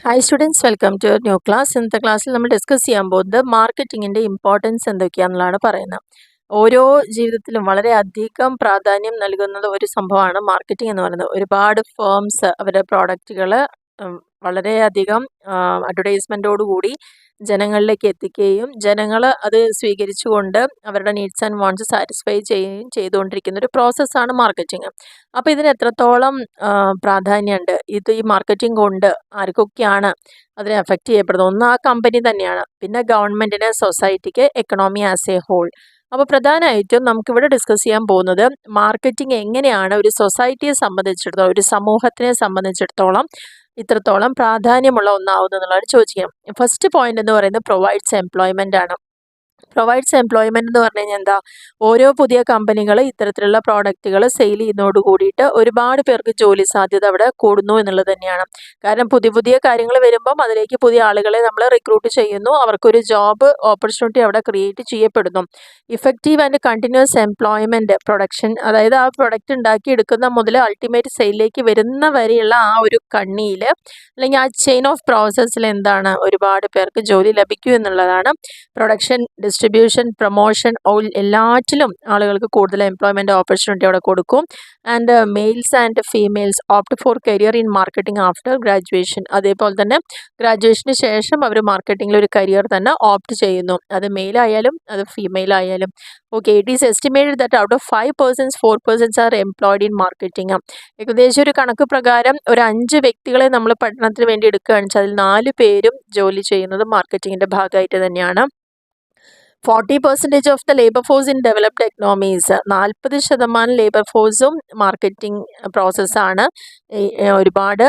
Hi students, welcome to new class. ഇന്നത്തെ ക്ലാസ്സിൽ നമ്മൾ ഡിസ്കസ് ചെയ്യാൻ പോകുന്നത് മാർക്കറ്റിങ്ങിൻ്റെ ഇമ്പോർട്ടൻസ് എന്തൊക്കെയാണെന്നുള്ളതാണ് പറയുന്നത്. ഓരോ ജീവിതത്തിലും വളരെയധികം പ്രാധാന്യം നൽകുന്നത് ഒരു സംഭവമാണ് മാർക്കറ്റിംഗ് എന്ന് പറയുന്നത്. ഒരുപാട് ഫേംസ് അവരുടെ പ്രോഡക്റ്റുകൾ വളരെയധികം അഡ്വർടൈസ്മെൻറ്റോടുകൂടി ജനങ്ങളിലേക്ക് എത്തിക്കുകയും ജനങ്ങൾ അത് സ്വീകരിച്ചുകൊണ്ട് അവരുടെ നീഡ്സ് ആൻഡ് വാണ്ട്സ് സാറ്റിസ്ഫൈ ചെയ്യുകയും ചെയ്തുകൊണ്ടിരിക്കുന്ന ഒരു പ്രോസസ്സാണ് മാർക്കറ്റിംഗ്. അപ്പോൾ ഇതിന് എത്രത്തോളം പ്രാധാന്യമുണ്ട്, ഇത് ഈ മാർക്കറ്റിംഗ് കൊണ്ട് ആർക്കൊക്കെയാണ് അതിനെ എഫക്റ്റ് ചെയ്യപ്പെടുന്നത്? ഒന്ന്, ആ കമ്പനി തന്നെയാണ്. പിന്നെ ഗവൺമെൻറ്റിന്, സൊസൈറ്റിക്ക്, എക്കണോമി ആസ് എ ഹോൾ. അപ്പോൾ പ്രധാനമായിട്ടും നമുക്കിവിടെ ഡിസ്കസ് ചെയ്യാൻ പോകുന്നത് മാർക്കറ്റിംഗ് എങ്ങനെയാണ് ഒരു സൊസൈറ്റിയെ സംബന്ധിച്ചിടത്തോളം, ഒരു സമൂഹത്തിനെ സംബന്ധിച്ചിടത്തോളം ഇത്രത്തോളം പ്രാധാന്യമുള്ള ഒന്നാവുന്നത് എന്നുള്ളതാണ് ചോദിക്കാം. ഫസ്റ്റ് പോയിന്റ് എന്ന് പറയുന്നത് പ്രൊവൈഡ്സ് എംപ്ലോയ്മെൻ്റ് ആണ്. പ്രൊവൈഡ്സ് എംപ്ലോയ്മെൻറ്റ് എന്ന് പറഞ്ഞു കഴിഞ്ഞാൽ എന്താ? ഓരോ പുതിയ കമ്പനികൾ ഇത്തരത്തിലുള്ള പ്രോഡക്റ്റുകൾ സെയിൽ ചെയ്യുന്നതോട് കൂടിയിട്ട് ഒരുപാട് പേർക്ക് ജോലി സാധ്യത അവിടെ കൂടുന്നു എന്നുള്ളത് തന്നെയാണ്. കാരണം പുതിയ പുതിയ കാര്യങ്ങൾ വരുമ്പം അതിലേക്ക് പുതിയ ആളുകളെ നമ്മൾ റിക്രൂട്ട് ചെയ്യുന്നു, അവർക്കൊരു ജോബ് ഓപ്പർച്യൂണിറ്റി അവിടെ ക്രിയേറ്റ് ചെയ്യപ്പെടുന്നു. Effective and continuous employment production, അതായത് ആ പ്രൊഡക്റ്റ് ഉണ്ടാക്കിയെടുക്കുന്ന മുതൽ അൾട്ടിമേറ്റ് സെയിലിലേക്ക് വരുന്ന വരെയുള്ള ആ ഒരു കണ്ണിയിൽ അല്ലെങ്കിൽ ആ ചെയിൻ ഓഫ് പ്രോസസ്സിൽ എന്താണ്, ഒരുപാട് പേർക്ക് ജോലി ലഭിക്കൂ എന്നുള്ളതാണ്. പ്രൊഡക്ഷൻ, ഡിസ്ട്രിബ്യൂഷൻ, പ്രൊമോഷൻ, എല്ലാറ്റിലും ആളുകൾക്ക് കൂടുതൽ എംപ്ലോയ്മെൻറ്റ് ഓപ്പർച്യൂണിറ്റി അവിടെ കൊടുക്കും. And males and females opt for career in marketing after graduation. അതേപോലെ തന്നെ ഗ്രാജുവേഷന് ശേഷം അവർ മാർക്കറ്റിംഗിൽ ഒരു കരിയർ തന്നെ ഓപ്റ്റ് ചെയ്യുന്നു. അത് മെയിൽ ആയാലും അത് ഫീമെയിൽ ആയാലും. Okay, it is estimated that out of 5% 4% R employed in marketing. ഏകദേശം ഒരു കണക്ക് പ്രകാരം ഒരു 5 വ്യക്തികളെ നമ്മൾ പഠനത്തിന് വേണ്ടി എടുക്കുകയാണെന്ന് വെച്ചാൽ അതിൽ 4 പേരും ജോലി ചെയ്യുന്നത് മാർക്കറ്റിങ്ങിൻ്റെ ഭാഗമായിട്ട് തന്നെയാണ്. 40% of the labour force in developed economies, 40% labour ഫോഴ്സും മാർക്കറ്റിംഗ് പ്രോസസ്സാണ് ഒരുപാട്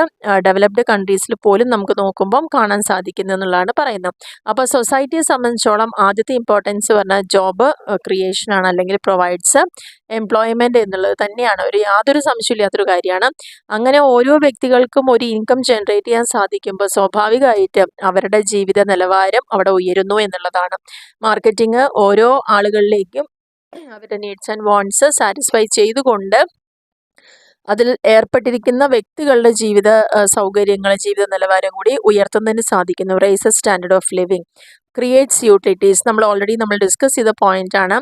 ഡെവലപ്ഡ് കൺട്രീസിൽ പോലും നമുക്ക് നോക്കുമ്പം കാണാൻ സാധിക്കുന്നു എന്നുള്ളതാണ് പറയുന്നത്. അപ്പോൾ സൊസൈറ്റിയെ സംബന്ധിച്ചോളം ആദ്യത്തെ ഇമ്പോർട്ടൻസ് പറഞ്ഞാൽ ജോബ് ക്രിയേഷനാണ്, അല്ലെങ്കിൽ പ്രൊവൈഡ്സ് എംപ്ലോയ്മെൻറ്റ് എന്നുള്ളത് തന്നെയാണ്. യാതൊരു സംശയമില്ലാത്തൊരു കാര്യമാണ്. അങ്ങനെ ഓരോ വ്യക്തികൾക്കും ഒരു ഇൻകം ജനറേറ്റ് ചെയ്യാൻ സാധിക്കുമ്പോൾ സ്വാഭാവികമായിട്ട് അവരുടെ ജീവിത നിലവാരം അവിടെ ഉയരുന്നു എന്നുള്ളതാണ്. മാർക്കറ്റിംഗ് ഓരോ ആളുകളിലേക്കും അവരുടെ നീഡ്സ് ആൻഡ് വാണ്ട്സ് സാറ്റിസ്ഫൈ ചെയ്തുകൊണ്ട് അതിൽ ഏർപ്പെട്ടിരിക്കുന്ന വ്യക്തികളുടെ ജീവിത സൗകര്യങ്ങൾ, ജീവിത നിലവാരം കൂടി ഉയർത്തുന്നതിന് സാധിക്കുന്നു. Rise standard of living, creates utilities. നമ്മൾ ഡിസ്കസ് ചെയ്ത പോയിന്റാണ്.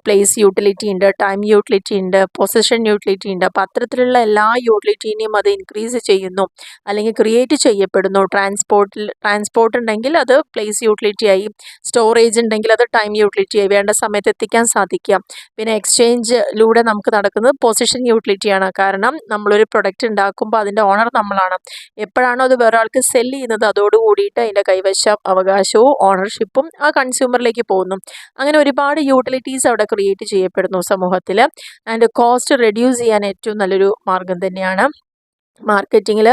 പ്ലേസ് യൂട്ടിലിറ്റി ഉണ്ട്, ടൈം യൂട്ടിലിറ്റി ഉണ്ട്, പൊസിഷൻ യൂട്ടിലിറ്റി ഉണ്ട്. അപ്പോൾ അത്തരത്തിലുള്ള എല്ലാ യൂട്ടിലിറ്റീനെയും അത് ഇൻക്രീസ് ചെയ്യുന്നു അല്ലെങ്കിൽ ക്രിയേറ്റ് ചെയ്യപ്പെടുന്നു. ട്രാൻസ്പോർട്ട് ഉണ്ടെങ്കിൽ അത് പ്ലേസ് യൂട്ടിലിറ്റി ആയി, സ്റ്റോറേജ് ഉണ്ടെങ്കിൽ അത് ടൈം യൂട്ടിലിറ്റി ആയി, വേണ്ട സമയത്ത് എത്തിക്കാൻ സാധിക്കുക. പിന്നെ എക്സ്ചേഞ്ചിലൂടെ നമുക്ക് നടക്കുന്നത് പൊസിഷൻ യൂട്ടിലിറ്റിയാണ്. കാരണം നമ്മളൊരു പ്രൊഡക്റ്റ് ഉണ്ടാക്കുമ്പോൾ അതിൻ്റെ ഓണർ നമ്മളാണ്. എപ്പോഴാണോ അത് വേറെ ആൾക്ക് സെല്ല് ചെയ്യുന്നത് അതോടുകൂടിയിട്ട് അതിൻ്റെ കൈവശം അവകാശവും ഓണർഷിപ്പും ആ കൺസ്യൂമറിലേക്ക് പോകുന്നു. അങ്ങനെ ഒരുപാട് യൂട്ടിലിറ്റീസ് അവിടെ ക്രിയേറ്റ് ചെയ്യപ്പെടുന്നു സമൂഹത്തിൽ. ആൻഡ് കോസ്റ്റ് റെഡ്യൂസ് ചെയ്യാൻ ഏറ്റവും നല്ലൊരു മാർഗം തന്നെയാണ് മാർക്കറ്റിങ്ങിൽ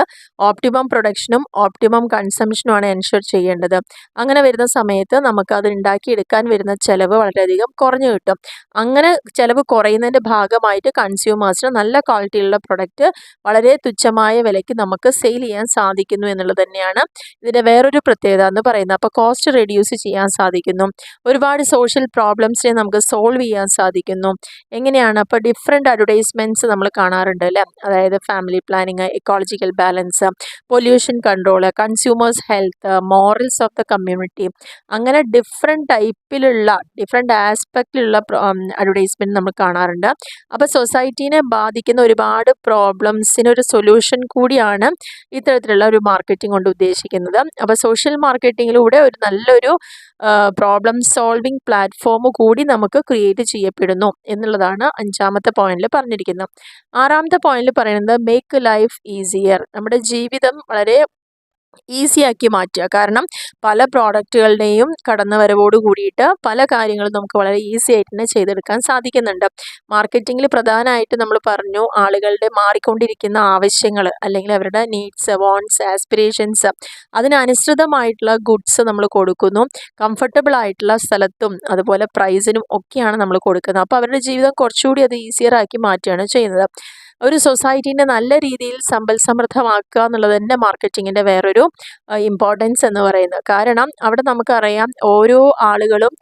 ഓപ്റ്റിമം പ്രൊഡക്ഷനും ഓപ്റ്റിമം കൺസംഷനുമാണ് എൻഷുർ ചെയ്യേണ്ടത്. അങ്ങനെ വരുന്ന സമയത്ത് നമുക്ക് അത് ഉണ്ടാക്കിയെടുക്കാൻ വരുന്ന ചിലവ് വളരെയധികം കുറഞ്ഞു കിട്ടും. അങ്ങനെ ചിലവ് കുറയുന്നതിൻ്റെ ഭാഗമായിട്ട് കൺസ്യൂമേഴ്സിന് നല്ല ക്വാളിറ്റിയുള്ള പ്രൊഡക്റ്റ് വളരെ തുച്ഛമായ വിലയ്ക്ക് നമുക്ക് സെയിൽ ചെയ്യാൻ സാധിക്കുന്നു എന്നുള്ളത് തന്നെയാണ് ഇതിൻ്റെ വേറൊരു പ്രത്യേകത എന്ന് പറയുന്നത്. അപ്പോൾ കോസ്റ്റ് റെഡ്യൂസ് ചെയ്യാൻ സാധിക്കുന്നു. ഒരുപാട് സോഷ്യൽ പ്രോബ്ലംസിനെ നമുക്ക് സോൾവ് ചെയ്യാൻ സാധിക്കുന്നു. എങ്ങനെയാണ്? അപ്പോൾ ഡിഫറെൻറ്റ് അഡ്വർടൈസ്മെൻറ്റ്സ് നമ്മൾ കാണാറുണ്ട് അല്ലേ? അതായത് family planning, ecological balance, pollution control, consumers health, morals of the community, അങ്ങനെ ഡിഫറെൻറ്റ് ആസ്പെക്റ്റിലുള്ള അഡ്വർടൈസ്മെൻറ്റ് നമ്മൾ കാണാറുണ്ട്. അപ്പോൾ സൊസൈറ്റീനെ ബാധിക്കുന്ന ഒരുപാട് പ്രോബ്ലംസിനൊരു സൊല്യൂഷൻ കൂടിയാണ് ഇത്തരത്തിലുള്ള ഒരു മാർക്കറ്റിംഗ് കൊണ്ട് ഉദ്ദേശിക്കുന്നത്. അപ്പോൾ സോഷ്യൽ മാർക്കറ്റിങ്ങിലൂടെ ഒരു നല്ലൊരു പ്രോബ്ലം സോൾവിങ് പ്ലാറ്റ്ഫോം കൂടി നമുക്ക് ക്രിയേറ്റ് ചെയ്യപ്പെടുന്നു എന്നുള്ളതാണ് 5ാമത്തെ പോയിന്റിൽ പറഞ്ഞിരിക്കുന്നത്. 6ാമത്തെ പോയിന്റിൽ പറയുന്നത് മേക്ക് ലൈഫ് ഈസിയർ, നമ്മുടെ ജീവിതം വളരെ ഈസിയാക്കി മാറ്റുക. കാരണം പല പ്രോഡക്റ്റുകളുടെയും കടന്നുവരവോട് കൂടിയിട്ട് പല കാര്യങ്ങളും നമുക്ക് വളരെ ഈസി ആയിട്ട് തന്നെ ചെയ്തെടുക്കാൻ സാധിക്കുന്നുണ്ട്. മാർക്കറ്റിങ്ങിൽ പ്രധാനമായിട്ട് നമ്മൾ പറഞ്ഞു, ആളുകളുടെ മാറിക്കൊണ്ടിരിക്കുന്ന ആവശ്യങ്ങൾ അല്ലെങ്കിൽ അവരുടെ നീഡ്സ്, വാണ്ട്സ്, ആസ്പിറേഷൻസ്, അതിനനുസൃതമായിട്ടുള്ള ഗുഡ്സ് നമ്മൾ കൊടുക്കുന്നു. കംഫർട്ടബിൾ ആയിട്ടുള്ള സ്ഥലത്തും അതുപോലെ പ്രൈസിനും ഒക്കെയാണ് നമ്മൾ കൊടുക്കുന്നത്. അപ്പോൾ അവരുടെ ജീവിതം കുറച്ചുകൂടി അത് ഈസിയർ ആക്കി മാറ്റുകയാണ് ചെയ്യുന്നത്. ഒരു സൊസൈറ്റീനെ നല്ല രീതിയിൽ സമ്പൽ സമൃദ്ധമാക്കുക എന്നുള്ളത് തന്നെ മാർക്കറ്റിങ്ങിൻ്റെ വേറൊരു ഇമ്പോർട്ടൻസ് എന്ന് പറയുന്നത്. കാരണം അവിടെ നമുക്കറിയാം ഓരോ ആളുകളും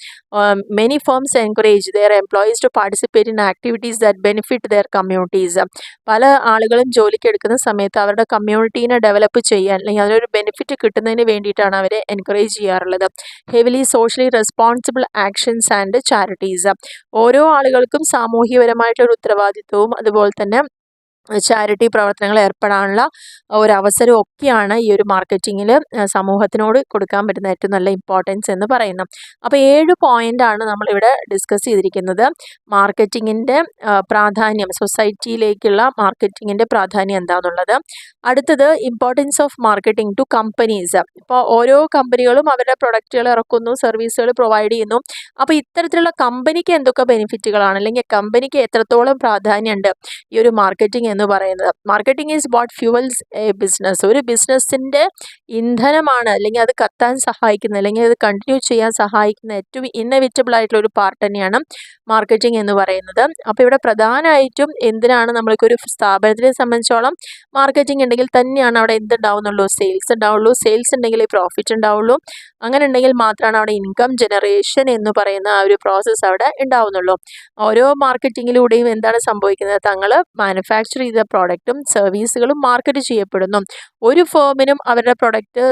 many firms encourage their employees to participate in activities that benefit their communities. പല ആളുകളും ജോലിക്ക് എടുക്കുന്ന സമയത്ത് അവരുടെ കമ്മ്യൂണിറ്റീനെ ഡെവലപ്പ് ചെയ്യാൻ അല്ലെങ്കിൽ അതിനൊരു ബെനിഫിറ്റ് കിട്ടുന്നതിന് വേണ്ടിയിട്ടാണ് അവരെ എൻകറേജ് ചെയ്യാറുള്ളത്. Heavily socially responsible actions and charities. ഓരോ ആളുകൾക്കും സാമൂഹ്യപരമായിട്ടൊരു ഉത്തരവാദിത്വവും അതുപോലെ തന്നെ ചാരിറ്റി പ്രവർത്തനങ്ങൾ ഏർപ്പെടാനുള്ള ഒരവസരം ഒക്കെയാണ് ഈ ഒരു മാർക്കറ്റിങ്ങിൽ സമൂഹത്തിനോട് കൊടുക്കാൻ പറ്റുന്ന ഏറ്റവും നല്ല ഇമ്പോർട്ടൻസ് എന്ന് പറയുന്നത്. അപ്പോൾ 7 പോയിൻ്റാണ് നമ്മളിവിടെ ഡിസ്കസ് ചെയ്തിരിക്കുന്നത്. മാർക്കറ്റിങ്ങിൻ്റെ പ്രാധാന്യം, സൊസൈറ്റിയിലേക്കുള്ള മാർക്കറ്റിങ്ങിൻ്റെ പ്രാധാന്യം എന്താണെന്നുള്ളത്. അടുത്തത് importance of marketing to companies. ഇപ്പോൾ ഓരോ കമ്പനികളും അവരുടെ പ്രൊഡക്റ്റുകൾ ഇറക്കുന്നു, സർവീസുകൾ പ്രൊവൈഡ് ചെയ്യുന്നു. അപ്പോൾ ഇത്തരത്തിലുള്ള കമ്പനിക്ക് എന്തൊക്കെ ബെനിഫിറ്റുകളാണ് അല്ലെങ്കിൽ കമ്പനിക്ക് എത്രത്തോളം പ്രാധാന്യമുണ്ട് ഈ ഒരു മാർക്കറ്റിംഗ് എന്ന് പറയുന്നത്. Marketing is what fuels A business. ഒരു ബിസിനസ്സിൻ്റെ ഇന്ധനമാണ്, അല്ലെങ്കിൽ അത് കത്താൻ സഹായിക്കുന്ന, അല്ലെങ്കിൽ അത് കണ്ടിന്യൂ ചെയ്യാൻ സഹായിക്കുന്ന ഏറ്റവും ഇന്നവിറ്റബിൾ ആയിട്ടുള്ള ഒരു പാർട്ട് തന്നെയാണ് മാർക്കറ്റിംഗ് എന്ന് പറയുന്നത്. അപ്പോൾ ഇവിടെ പ്രധാനമായിട്ടും എന്തിനാണ് നമ്മൾക്കൊരു സ്ഥാപനത്തിനെ സംബന്ധിച്ചോളം മാർക്കറ്റിംഗ് ഉണ്ടെങ്കിൽ തന്നെയാണ് അവിടെ എന്തുണ്ടാവുന്നുള്ളൂ, സെയിൽസ് ഉണ്ടാവുള്ളൂ. സെയിൽസ് ഉണ്ടെങ്കിൽ പ്രോഫിറ്റ് ഉണ്ടാവുള്ളൂ. അങ്ങനെ ഉണ്ടെങ്കിൽ മാത്രമാണ് അവിടെ ഇൻകം ജനറേഷൻ എന്ന് പറയുന്ന ആ ഒരു പ്രോസസ്സ് അവിടെ ഉണ്ടാവുന്നുള്ളൂ. ഓരോ മാർക്കറ്റിങ്ങിലൂടെയും എന്താണ് സംഭവിക്കുന്നത്, തങ്ങൾ മാനുഫാക്ചർ ചെയ്ത പ്രോഡക്റ്റും സർവീസുകളും മാർക്കറ്റ് ചെയ്യപ്പെടുന്നു. ഒരു ഫേമിനും അവരുടെ പ്രൊഡക്റ്റ്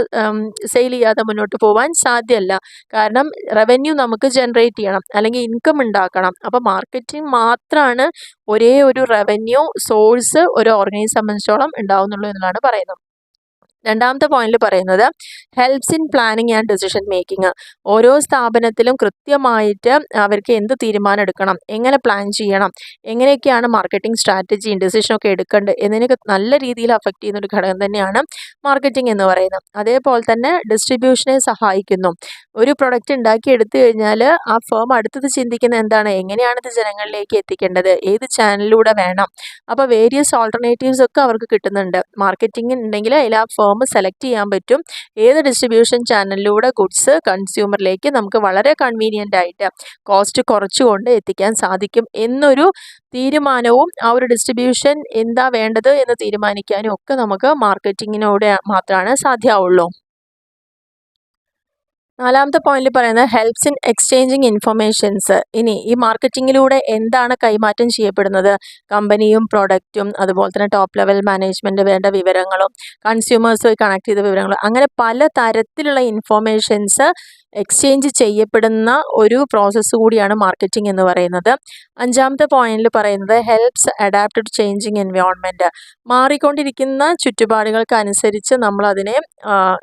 സെയിൽ ചെയ്യാതെ മുന്നോട്ട് പോകാൻ സാധ്യമല്ല. കാരണം റവന്യൂ നമുക്ക് ജനറേറ്റ് ചെയ്യണം, അല്ലെങ്കിൽ ഇൻകം ഉണ്ടാക്കണം. അപ്പോൾ മാർക്കറ്റിംഗ് മാത്രമാണ് ഒരേ ഒരു റവന്യൂ സോഴ്സ് ഒരു ഓർഗനൈസേഷനെ സംബന്ധിച്ചോളം ഉണ്ടാവുന്നുള്ളൂ എന്നാണ് പറയുന്നത്. രണ്ടാമത്തെ പോയിന്റിൽ പറയുന്നത് helps in planning and decision making. ഓരോ സ്ഥാപനത്തിലും കൃത്യമായിട്ട് അവർക്ക് എന്ത് തീരുമാനം എടുക്കണം, എങ്ങനെ പ്ലാൻ ചെയ്യണം, എങ്ങനെയൊക്കെയാണ് മാർക്കറ്റിംഗ് സ്ട്രാറ്റജിയും ഡിസിഷനൊക്കെ എടുക്കേണ്ടത് എന്നതിനൊക്കെ നല്ല രീതിയിൽ അഫക്റ്റ് ചെയ്യുന്ന ഒരു ഘടകം തന്നെയാണ് മാർക്കറ്റിംഗ് എന്ന് പറയുന്നത്. അതേപോലെ തന്നെ ഡിസ്ട്രിബ്യൂഷനെ സഹായിക്കുന്നു. ഒരു പ്രൊഡക്റ്റ് ഉണ്ടാക്കി എടുത്തു കഴിഞ്ഞാൽ ആ ഫേം അടുത്തത് ചിന്തിക്കുന്നത് എന്താണ്, എങ്ങനെയാണ് ഇത് ജനങ്ങളിലേക്ക് എത്തിക്കേണ്ടത്, ഏത് ചാനലിലൂടെ വേണം. അപ്പോൾ വേരിയസ് ഓൾട്ടർനേറ്റീവ്സ് ഒക്കെ അവർക്ക് കിട്ടുന്നുണ്ട്. മാർക്കറ്റിംഗ് ഉണ്ടെങ്കിൽ അതിൽ ആ ഫേം സെലക്ട് ചെയ്യാൻ പറ്റും ഏത് ഡിസ്ട്രിബ്യൂഷൻ ചാനലിലൂടെ ഗുഡ്സ് കൺസ്യൂമറിലേക്ക് നമുക്ക് വളരെ കൺവീനിയൻ്റ് ആയിട്ട് കോസ്റ്റ് കുറച്ചുകൊണ്ട് എത്തിക്കാൻ സാധിക്കും എന്നൊരു തീരുമാനവും ആ ഒരു ഡിസ്ട്രിബ്യൂഷൻ എന്താ വേണ്ടത് എന്ന് തീരുമാനിക്കാനും ഒക്കെ നമുക്ക് മാർക്കറ്റിങ്ങിനോടെ മാത്രമാണ് സാധ്യമാവുള്ളൂ. നാലാമത്തെ പോയിന്റിൽ പറയുന്നത് ഹെൽപ്സ് ഇൻ എക്സ്ചേഞ്ചിങ് ഇൻഫർമേഷൻസ്. ഇനി ഈ മാർക്കറ്റിങ്ങിലൂടെ എന്താണ് കൈമാറ്റം ചെയ്യപ്പെടുന്നത്, കമ്പനിയും പ്രൊഡക്റ്റും അതുപോലെ തന്നെ ടോപ്പ് ലെവൽ മാനേജ്മെൻറ്റ് വേണ്ട വിവരങ്ങളും കൺസ്യൂമേഴ്സുമായി കണക്ട് ചെയ്ത വിവരങ്ങളും, അങ്ങനെ പല തരത്തിലുള്ള ഇൻഫർമേഷൻസ് എക്സ്ചേഞ്ച് ചെയ്യപ്പെടുന്ന ഒരു പ്രോസസ്സ് കൂടിയാണ് മാർക്കറ്റിംഗ് എന്ന് പറയുന്നത്. അഞ്ചാമത്തെ പോയിന്റിൽ പറയുന്നത് helps adapt to changing environment. മാറിക്കൊണ്ടിരിക്കുന്ന ചുറ്റുപാടുകൾക്ക് അനുസരിച്ച് നമ്മളതിനെ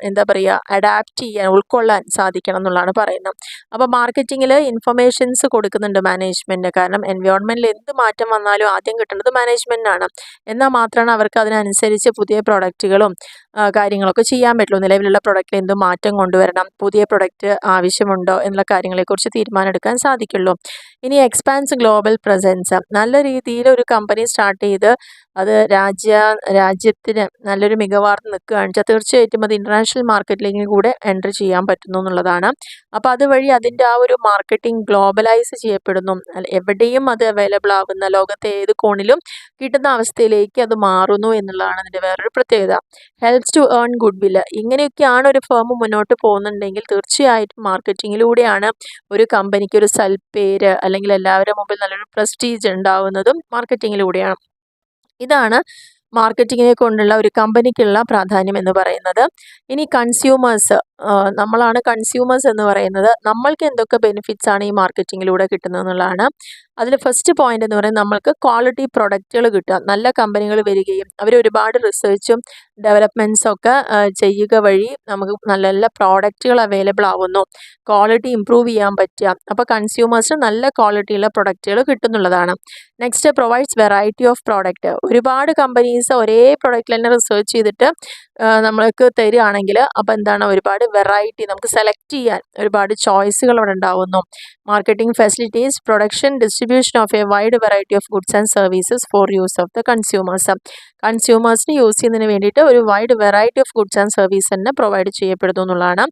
എന്താ പറയുക, അഡാപ്റ്റ് ചെയ്യാൻ, ഉൾക്കൊള്ളാൻ സാധിക്കണം എന്നുള്ളതാണ് പറയുന്നത്. അപ്പോൾ മാർക്കറ്റിങ്ങിൽ ഇൻഫർമേഷൻസ് കൊടുക്കുന്നുണ്ട് മാനേജ്മെൻറ്റ്. കാരണം എൻവയോൺമെൻറ്റിൽ എന്ത് മാറ്റം വന്നാലും ആദ്യം കിട്ടുന്നത് മാനേജ്മെൻറ്റിനാണ്. എന്നാൽ മാത്രമാണ് അവർക്ക് അതിനനുസരിച്ച് പുതിയ പ്രൊഡക്റ്റുകളും കാര്യങ്ങളൊക്കെ ചെയ്യാൻ പറ്റുള്ളൂ. നിലവിലുള്ള പ്രൊഡക്റ്റിൽ എന്ത് മാറ്റം കൊണ്ടുവരണം, പുതിയ പ്രൊഡക്റ്റ് ആവശ്യമുണ്ടോ എന്നുള്ള കാര്യങ്ങളെക്കുറിച്ച് തീരുമാനമെടുക്കാൻ സാധിക്കുള്ളൂ. ഇനി എക്സ്പാൻസ് ഗ്ലോബൽ പ്രസൻസ്. നല്ല രീതിയിൽ ഒരു കമ്പനി സ്റ്റാർട്ട് ചെയ്ത് അത് രാജ്യത്തിന് നല്ലൊരു മികവാർന്ന് നിൽക്കുകയാണെന്ന് വെച്ചാൽ തീർച്ചയായിട്ടും അത് ഇൻ്റർനാഷണൽ മാർക്കറ്റിലേക്ക് കൂടെ എൻട്രി ചെയ്യാൻ പറ്റുന്നു എന്നുള്ളതാണ്. അപ്പോൾ അതുവഴി അതിൻ്റെ ആ ഒരു മാർക്കറ്റിംഗ് ഗ്ലോബലൈസ് ചെയ്യപ്പെടുന്നു. എവിടെയും അത് അവൈലബിൾ ആകുന്ന, ലോകത്തെ ഏത് കോണിലും കിട്ടുന്ന അവസ്ഥയിലേക്ക് അത് മാറുന്നു എന്നുള്ളതാണ് അതിൻ്റെ വേറൊരു പ്രത്യേകത. ഹെൽപ്സ് ടു ഏൺ ഗുഡ് വില്ല്. ഇങ്ങനെയൊക്കെയാണ് ഒരു ഫേം മുന്നോട്ട് പോകുന്നുണ്ടെങ്കിൽ തീർച്ചയായിട്ടും മാർക്കറ്റിങ്ങിലൂടെയാണ് ഒരു കമ്പനിക്ക് ഒരു സൽപ്പേര് അല്ലെങ്കിൽ എല്ലാവരുടെ മുമ്പിൽ നല്ലൊരു പ്രസ്റ്റീജ് ഉണ്ടാവുന്നതും മാർക്കറ്റിങ്ങിലൂടെയാണ്. ഇതാണ് മാർക്കറ്റിങ്ങിനെ കൊണ്ടുള്ള ഒരു കമ്പനിക്കുള്ള പ്രാധാന്യം എന്ന് പറയുന്നത്. ഇനി കൺസ്യൂമേഴ്സ്, നമ്മളാണ് കൺസ്യൂമേഴ്സ് എന്ന് പറയുന്നത്. നമ്മൾക്ക് എന്തൊക്കെ ബെനിഫിറ്റ്സ് ആണ് ഈ മാർക്കറ്റിങ്ങിലൂടെ കിട്ടുന്നത് എന്നുള്ളതാണ്. അതിൽ ഫസ്റ്റ് പോയിന്റ് എന്ന് പറയുന്നത് നമ്മൾക്ക് ക്വാളിറ്റി പ്രൊഡക്റ്റുകൾ കിട്ടുക. നല്ല കമ്പനികൾ വരികയും അവർ ഒരുപാട് റിസർച്ചും ഡെവലപ്മെൻറ്റ്സും ഒക്കെ ചെയ്യുക വഴി നമുക്ക് നല്ല നല്ല പ്രോഡക്റ്റുകൾ അവൈലബിൾ ആവുന്നു, ക്വാളിറ്റി ഇമ്പ്രൂവ് ചെയ്യാൻ പറ്റുക. അപ്പോൾ കൺസ്യൂമേഴ്സിന് നല്ല ക്വാളിറ്റിയുള്ള പ്രൊഡക്റ്റുകൾ കിട്ടുന്നുള്ളതാണ്. Next provides variety of product. ഒരുപാട് കമ്പനീസ് ഒരേ പ്രൊഡക്റ്റിൽ തന്നെ റിസർച്ച് ചെയ്തിട്ട് നമ്മൾക്ക് തരികയാണെങ്കിൽ അപ്പോൾ എന്താണ്, ഒരുപാട് വെറൈറ്റി നമുക്ക് സെലക്ട് ചെയ്യാൻ ഒരുപാട് ചോയ്സുകൾ അവിടെ ഉണ്ടാവുന്നു. Marketing facilities production distribution distribution of a wide variety of goods and services for use of the consumers. കൺസ്യൂമേഴ്സിന് യൂസ് ചെയ്യുന്നതിന് വേണ്ടിയിട്ട് ഒരു wide variety of goods and service തന്നെ പ്രൊവൈഡ് ചെയ്യപ്പെടുന്നു എന്നുള്ളതാണ്.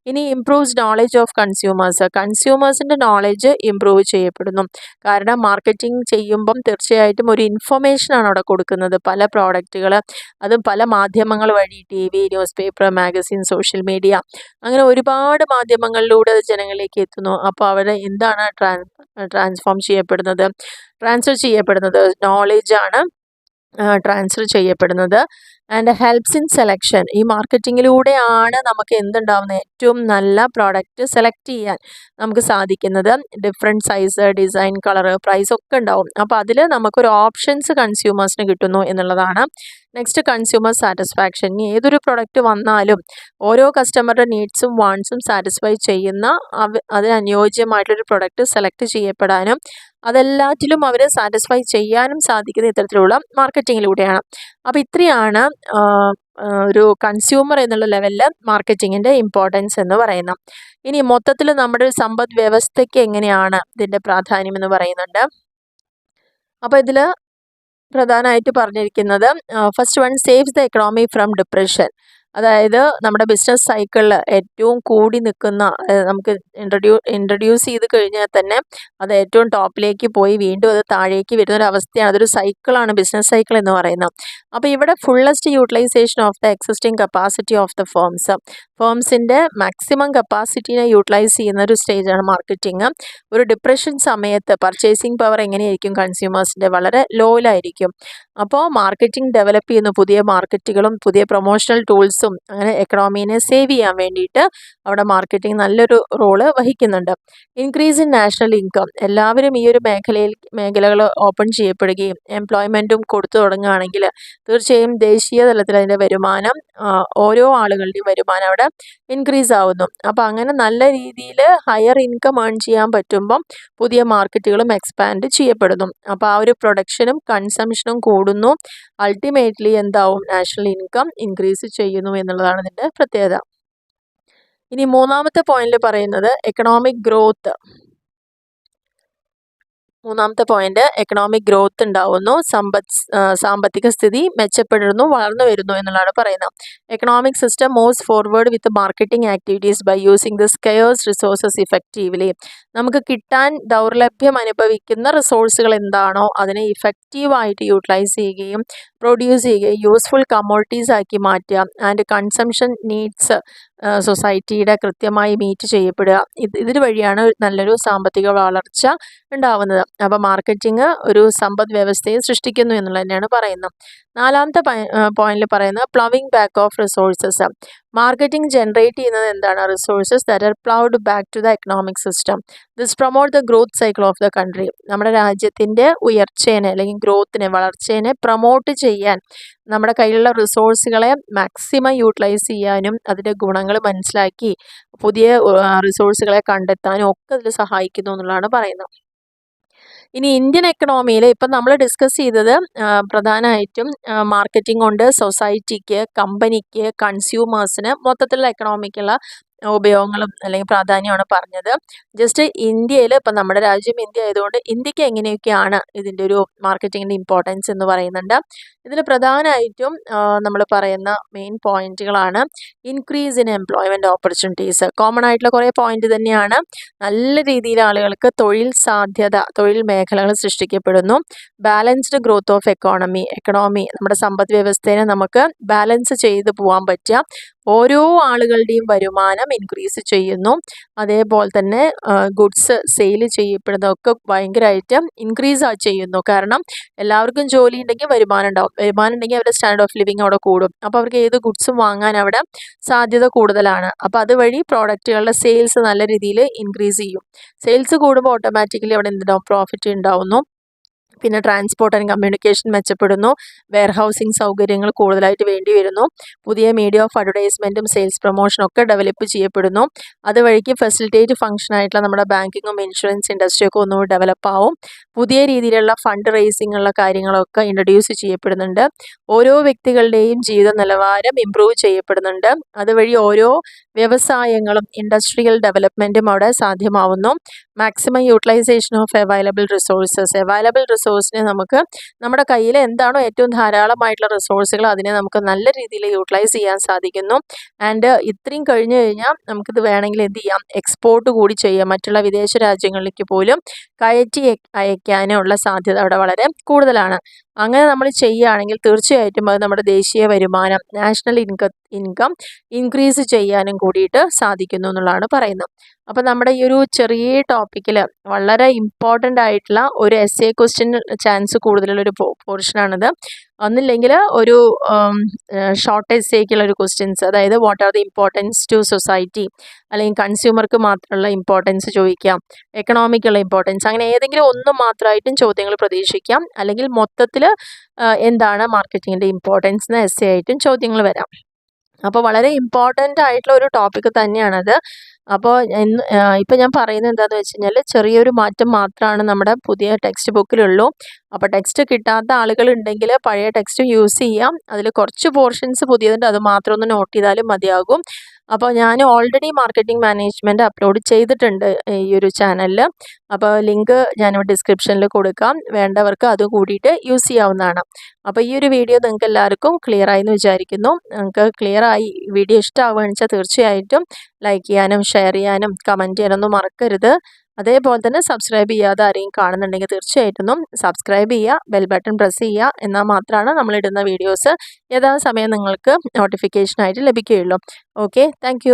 ഇനി ഇംപ്രൂവ്സ് നോളജ് ഓഫ് കൺസ്യൂമേഴ്സ്. കൺസ്യൂമേഴ്സിൻ്റെ നോളജ് ഇംപ്രൂവ് ചെയ്യപ്പെടുന്നു. കാരണം മാർക്കറ്റിംഗ് ചെയ്യുമ്പം തീർച്ചയായിട്ടും ഒരു ഇൻഫർമേഷനാണ് അവിടെ കൊടുക്കുന്നത്. പല പ്രോഡക്റ്റുകൾ, അതും പല മാധ്യമങ്ങൾ വഴി, TV, news paper, magazine, social media, അങ്ങനെ ഒരുപാട് മാധ്യമങ്ങളിലൂടെ അത് ജനങ്ങളിലേക്ക് എത്തുന്നു. അപ്പോൾ അവിടെ എന്താണ് ട്രാൻസ്ഫർ ചെയ്യപ്പെടുന്നത്? നോളജാണ് ട്രാൻസ്ഫർ ചെയ്യപ്പെടുന്നത്. And helps in selection. ഈ മാർക്കറ്റിങ്ങിലൂടെയാണ് നമുക്ക് എന്തുണ്ടാവുന്നത്? ഏറ്റവും നല്ല പ്രോഡക്റ്റ് സെലക്ട് ചെയ്യാൻ നമുക്ക് സാധിക്കുന്നത്. Different size, design, colour, price ഒക്കെ ഉണ്ടാവും. അപ്പോൾ അതിൽ നമുക്കൊരു ഓപ്ഷൻസ് കൺസ്യൂമേഴ്സിന് കിട്ടുന്നു എന്നുള്ളതാണ്. Next, consumer satisfaction. ഇനി ഏതൊരു പ്രൊഡക്റ്റ് വന്നാലും ഓരോ കസ്റ്റമറുടെ നീഡ്സും വാണ്ട്സും സാറ്റിസ്ഫൈ ചെയ്യുന്ന അതിനനുയോജ്യമായിട്ടൊരു പ്രൊഡക്റ്റ് സെലക്ട് ചെയ്യപ്പെടാനും അതെല്ലാറ്റിലും അവർ സാറ്റിസ്ഫൈ ചെയ്യാനും സാധിക്കുന്ന ഇത്തരത്തിലുള്ള മാർക്കറ്റിങ്ങിലൂടെയാണ്. അപ്പോൾ ഇത്രയാണ് ഒരു കൺസ്യൂമർ എന്നുള്ള ലെവലിൽ മാർക്കറ്റിങ്ങിൻ്റെ ഇമ്പോർട്ടൻസ് എന്ന് പറയുന്നത്. ഇനി മൊത്തത്തിൽ നമ്മുടെ സമ്പദ് വ്യവസ്ഥയ്ക്ക് എങ്ങനെയാണ് ഇതിൻ്റെ പ്രാധാന്യം എന്ന് പറയുന്നുണ്ട്. അപ്പോൾ ഇതിൽ പ്രധാനമായിട്ട് പറഞ്ഞിരിക്കുന്നത് first one, saves the economy from depression. അതായത് നമ്മുടെ ബിസിനസ് സൈക്കിളിൽ ഏറ്റവും കൂടി നിൽക്കുന്ന, നമുക്ക് ഇൻട്രൊഡ്യൂസ് ചെയ്ത് കഴിഞ്ഞാൽ തന്നെ അത് ഏറ്റവും ടോപ്പിലേക്ക് പോയി വീണ്ടും അത് താഴേക്ക് വരുന്ന ഒരു അവസ്ഥയാണ്. അതൊരു സൈക്കിളാണ് ബിസിനസ് സൈക്കിൾ എന്ന് പറയുന്നത്. അപ്പോൾ ഇവിടെ fullest utilisation of the existing capacity of the ഫേംസിൻ്റെ മാക്സിമം കപ്പാസിറ്റിനെ യൂട്ടിലൈസ് ചെയ്യുന്ന ഒരു സ്റ്റേജാണ് മാർക്കറ്റിംഗ്. ഒരു ഡിപ്രഷൻ സമയത്ത് പർച്ചേസിങ് പവർ എങ്ങനെയായിരിക്കും? കൺസ്യൂമേഴ്സിൻ്റെ വളരെ ലോയിലായിരിക്കും. അപ്പോൾ മാർക്കറ്റിംഗ് ഡെവലപ്പ് ചെയ്യുന്ന പുതിയ മാർക്കറ്റുകളും പുതിയ പ്രൊമോഷണൽ ടൂൾസും അങ്ങനെ എക്കണോമീനെ സേവ് ചെയ്യാൻ വേണ്ടിയിട്ട് അവിടെ മാർക്കറ്റിംഗ് നല്ലൊരു റോള് വഹിക്കുന്നുണ്ട്. Increase in national income. എല്ലാവരും ഈ ഒരു മേഖലകൾ ഓപ്പൺ ചെയ്യപ്പെടുകയും എംപ്ലോയ്മെൻറ്റും കൊടുത്തു തുടങ്ങുകയാണെങ്കിൽ തീർച്ചയായും ദേശീയ തലത്തിൽ അതിൻ്റെ വരുമാനം, ഓരോ ആളുകളുടെയും വരുമാനം അവിടെ ഇൻക്രീസ് ആവുന്നു. അപ്പോൾ അങ്ങനെ നല്ല രീതിയിൽ ഹയർ ഇൻകം ഏൺ ചെയ്യാൻ പറ്റുമ്പം പുതിയ മാർക്കറ്റുകളും എക്സ്പാൻഡ് ചെയ്യപ്പെടുന്നു. അപ്പോൾ ആ ഒരു പ്രൊഡക്ഷനും കൺസംഷനും കൂടുന്നു. അൾട്ടിമേറ്റ്ലി എന്താവും? നാഷണൽ ഇൻകം ഇൻക്രീസ് ചെയ്യുന്നു എന്നുള്ളതാണ് ഇതിൻ്റെ പ്രത്യേകത. ഇനി മൂന്നാമത്തെ പോയിന്റിൽ പറയുന്നത് എക്കണോമിക് ഗ്രോത്ത്. മൂന്നാമത്തെ പോയിന്റ്, എക്കണോമിക് ഗ്രോത്ത് ഉണ്ടാവുന്നു, സാമ്പത്തിക സ്ഥിതി മെച്ചപ്പെടുന്നു, വളർന്നു വരുന്നു എന്നുള്ളതാണ് പറയുന്നത്. Economic system moves forward with marketing activities by using the scarce resources effectively. നമുക്ക് കിട്ടാൻ ദൗർലഭ്യം അനുഭവിക്കുന്ന റിസോഴ്സുകൾ എന്താണോ അതിനെ ഇഫക്റ്റീവായിട്ട് യൂട്ടിലൈസ് ചെയ്യുകയും പ്രൊഡ്യൂസ് ചെയ്യുകയും യൂസ്ഫുൾ കമ്മോഡിറ്റീസ് ആക്കി മാറ്റുക. ആൻഡ് കൺസംഷൻ നീഡ്സ് സൊസൈറ്റിയുടെ കൃത്യമായി മീറ്റ് ചെയ്യപ്പെടുക. ഇതിന് വഴിയാണ് നല്ലൊരു സാമ്പത്തിക വളർച്ച ഉണ്ടാവുന്നത്. അപ്പോൾ മാർക്കറ്റിംഗ് ഒരു സമ്പദ് വ്യവസ്ഥയെ സൃഷ്ടിക്കുന്നു എന്നുള്ളത് തന്നെയാണ് പറയുന്നത്. നാലാമത്തെ പോയിന്റിൽ പറയുന്നത് ploughing back of resources. Marketing generate ചെയ്യുന്നത് എന്താണ്? Resources that are ploughed back to the economic system. This promote the growth cycle of the country. നമ്മുടെ രാജ്യത്തിൻ്റെ ഉയർച്ചേനെ അല്ലെങ്കിൽ ഗ്രോത്തിനെ, വളർച്ചേനെ പ്രൊമോട്ട് ചെയ്യാൻ നമ്മുടെ കയ്യിലുള്ള റിസോഴ്സുകളെ മാക്സിമം യൂട്ടിലൈസ് ചെയ്യാനും അതിൻ്റെ ഗുണങ്ങൾ മനസ്സിലാക്കി പുതിയ റിസോഴ്സുകളെ കണ്ടെത്താനും ഒക്കെ ഇതിൽ സഹായിക്കുന്നു എന്നുള്ളതാണ് പറയുന്നത്. ഇനി ഇന്ത്യൻ എക്കണോമിയിൽ ഇപ്പം നമ്മൾ ഡിസ്കസ് ചെയ്തത് പ്രധാനമായിട്ടും മാർക്കറ്റിംഗ് കൊണ്ട് സൊസൈറ്റിക്ക്, കമ്പനിക്ക്, കൺസ്യൂമേഴ്സിന് മൊത്തത്തിലുള്ള എക്കണോമിക്കുള്ള ഉപയോഗങ്ങളും അല്ലെങ്കിൽ പ്രാധാന്യമാണ് പറഞ്ഞത്. ജസ്റ്റ് ഇന്ത്യയിൽ ഇപ്പം നമ്മുടെ രാജ്യം ഇന്ത്യ ആയതുകൊണ്ട് ഇന്ത്യക്ക് എങ്ങനെയൊക്കെയാണ് ഇതിൻ്റെ ഒരു മാർക്കറ്റിങ്ങിൻ്റെ ഇമ്പോർട്ടൻസ് എന്ന് പറയുന്നുണ്ട്. ഇതിൽ പ്രധാനമായിട്ടും നമ്മൾ പറയുന്ന മെയിൻ പോയിന്റുകളാണ് increase in employment opportunities. Common ആയിട്ടുള്ള കുറേ പോയിന്റ് തന്നെയാണ്. നല്ല രീതിയിൽ ആളുകൾക്ക് തൊഴിൽ സാധ്യത, തൊഴിൽ മേഖലകൾ സൃഷ്ടിക്കപ്പെടുന്നു. ബാലൻസ്ഡ് ഗ്രോത്ത് ഓഫ് എക്കോണമി നമ്മുടെ സമ്പദ് വ്യവസ്ഥയെ നമുക്ക് ബാലൻസ് ചെയ്ത് പോകാൻ പറ്റുക. ഓരോ ആളുകളുടെയും വരുമാനം ഇൻക്രീസ് ചെയ്യുന്നു. അതേപോലെ തന്നെ ഗുഡ്സ് സെയിൽ ചെയ്യപ്പെടുന്നതൊക്കെ ഭയങ്കരമായിട്ട് ഇൻക്രീസ് ചെയ്യുന്നു. കാരണം എല്ലാവർക്കും ജോലി ഉണ്ടെങ്കിൽ വരുമാനം ഉണ്ടാവും. വരുമാനം ഉണ്ടെങ്കിൽ അവരുടെ സ്റ്റാൻഡേർഡ് ഓഫ് ലിവിങ് അവിടെ കൂടും. അപ്പോൾ അവർക്ക് ഏത് ഗുഡ്സും വാങ്ങാൻ അവിടെ സാധ്യത കൂടുതലാണ്. അപ്പോൾ അതുവഴി പ്രോഡക്റ്റുകളുടെ സെയിൽസ് നല്ല രീതിയിൽ ഇൻക്രീസ് ചെയ്യും. സെയിൽസ് കൂടുമ്പോൾ ഓട്ടോമാറ്റിക്കലി അവിടെ എന്തുണ്ടാവും? പ്രോഫിറ്റ് ഉണ്ടാവുന്നു. പിന്നെ ട്രാൻസ്പോർട്ട് ആൻഡ് കമ്മ്യൂണിക്കേഷൻ മെച്ചപ്പെടുന്നു. വെയർഹൗസിംഗ് സൗകര്യങ്ങൾ കൂടുതലായിട്ട് വേണ്ടി വരുന്നു. പുതിയ മീഡിയ ഓഫ് അഡ്വർടൈസ്മെൻറ്റും സെയിൽസ് പ്രൊമോഷനും ഒക്കെ ഡെവലപ്പ് ചെയ്യപ്പെടുന്നു. അതുവഴിക്ക് ഫെസിലിറ്റേറ്റ് ഫംഗ്ഷൻ ആയിട്ടുള്ള നമ്മുടെ ബാങ്കിങ്ങും ഇൻഷുറൻസ് ഇൻഡസ്ട്രിയൊക്കെ ഒന്നുകൂടി ഡെവലപ്പ് ആവും. പുതിയ രീതിയിലുള്ള ഫണ്ട് റേസിംഗ് ഉള്ള കാര്യങ്ങളൊക്കെ ഇൻട്രൊഡ്യൂസ് ചെയ്യപ്പെടുന്നുണ്ട്. ഓരോ വ്യക്തികളുടെയും ജീവിത നിലവാരം ഇംപ്രൂവ് ചെയ്യപ്പെടുന്നുണ്ട്. അതുവഴി ഓരോ വ്യവസായങ്ങളും ഇൻഡസ്ട്രിയൽ ഡെവലപ്മെൻറ്റും അവിടെ സാധ്യമാവുന്നു. മാക്സിമം യൂട്ടിലൈസേഷൻ ഓഫ് അവൈലബിൾ റിസോഴ്സിനെ നമുക്ക് നമ്മുടെ കയ്യിൽ എന്താണോ ഏറ്റവും ധാരാളമായിട്ടുള്ള റിസോഴ്സുകൾ അതിനെ നമുക്ക് നല്ല രീതിയിൽ യൂട്ടിലൈസ് ചെയ്യാൻ സാധിക്കുന്നു. ആൻഡ് ഇത്രയും കഴിഞ്ഞു കഴിഞ്ഞാൽ നമുക്കിത് വേണമെങ്കിൽ എന്ത് ചെയ്യാം, എക്സ്പോർട്ട് കൂടി ചെയ്യാം. മറ്റുള്ള വിദേശ രാജ്യങ്ങളിലേക്ക് പോലും കയറ്റി അയക്കാനുള്ള സാധ്യത അവിടെ വളരെ കൂടുതലാണ്. അങ്ങനെ നമ്മൾ ചെയ്യുകയാണെങ്കിൽ തീർച്ചയായിട്ടും അത് നമ്മുടെ ദേശീയ വരുമാനം, നാഷണൽ ഇൻകം ഇൻക്രീസ് ചെയ്യാനും കൂടിയിട്ട് സാധിക്കുന്നു എന്നുള്ളതാണ് പറയുന്നത്. അപ്പോൾ നമ്മുടെ ഈ ഒരു ചെറിയ ടോപ്പിക്കിൽ വളരെ ഇമ്പോർട്ടൻ്റ് ആയിട്ടുള്ള ഒരു എസ്സേ ക്വസ്റ്റ്യൻ ചാൻസ് കൂടുതലുള്ളൊരു പോർഷനാണിത്. ഒന്നില്ലെങ്കിൽ ഒരു ഷോർട്ട് എസ്സേക്കുള്ള ഒരു ക്വസ്റ്റ്യൻസ്, അതായത് what are the importance to society, അല്ലെങ്കിൽ കൺസ്യൂമർക്ക് മാത്രമുള്ള ഇമ്പോർട്ടൻസ് ചോദിക്കാം, എക്കണോമിക്കുള്ള ഇമ്പോർട്ടൻസ്, അങ്ങനെ ഏതെങ്കിലും ഒന്ന് മാത്രമായിട്ടും ചോദ്യങ്ങൾ പ്രതീക്ഷിക്കാം. അല്ലെങ്കിൽ മൊത്തത്തിൽ എന്താണ് മാർക്കറ്റിങ്ങിൻ്റെ ഇമ്പോർട്ടൻസ് എന്ന എസ്സേ ആയിട്ടും ചോദ്യങ്ങൾ വരാം. അപ്പോൾ വളരെ ഇമ്പോർട്ടൻ്റ് ആയിട്ടുള്ള ഒരു ടോപ്പിക്ക് തന്നെയാണത്. അപ്പോൾ ഇപ്പോൾ ഞാൻ പറയുന്നത് എന്താണെന്ന് വെച്ച് കഴിഞ്ഞാൽ ചെറിയൊരു മാറ്റം മാത്രമാണ് നമ്മുടെ പുതിയ ടെക്സ്റ്റ് ബുക്കിലുള്ളൂ. അപ്പോൾ ടെക്സ്റ്റ് കിട്ടാത്ത ആളുകളുണ്ടെങ്കിൽ പഴയ ടെക്സ്റ്റ് യൂസ് ചെയ്യാം. അതിൽ കുറച്ച് പോർഷൻസ് പുതിയതുണ്ട്, അത് മാത്രം ഒന്ന് നോട്ട് ചെയ്താലും മതിയാകും. അപ്പോൾ ഞാൻ ഓൾറെഡി മാർക്കറ്റിംഗ് മാനേജ്മെൻറ്റ് അപ്ലോഡ് ചെയ്തിട്ടുണ്ട് ഈ ഒരു ചാനലിൽ. അപ്പോൾ ലിങ്ക് ഞാനിവിടെ ഡിസ്ക്രിപ്ഷനിൽ കൊടുക്കാം, വേണ്ടവർക്ക് അത് കൂടിയിട്ട് യൂസ് ചെയ്യാവുന്നതാണ്. അപ്പോൾ ഈ ഒരു വീഡിയോ നിങ്ങൾക്ക് എല്ലാവർക്കും ക്ലിയർ ആയി എന്ന് വിചാരിക്കുന്നു. നിങ്ങൾക്ക് ക്ലിയർ ആയി വീഡിയോ ഇഷ്ടമാവുകയാണെന്ന് വെച്ചാൽ തീർച്ചയായിട്ടും ലൈക്ക് ചെയ്യാനും ഷെയർ ചെയ്യാനും കമൻറ്റ് ചെയ്യാനൊന്നും മറക്കരുത്. അതേപോലെ തന്നെ സബ്സ്ക്രൈബ് ചെയ്യാതെ ആരെയും കാണുന്നുണ്ടെങ്കിൽ തീർച്ചയായിട്ടും സബ്സ്ക്രൈബ് ചെയ്യുക, ബെൽ ബട്ടൺ പ്രസ് ചെയ്യുക. എന്നാൽ മാത്രമാണ് നമ്മളിടുന്ന വീഡിയോസ് യഥാസമയം നിങ്ങൾക്ക് നോട്ടിഫിക്കേഷനായിട്ട് ലഭിക്കുകയുള്ളൂ. Okay, thank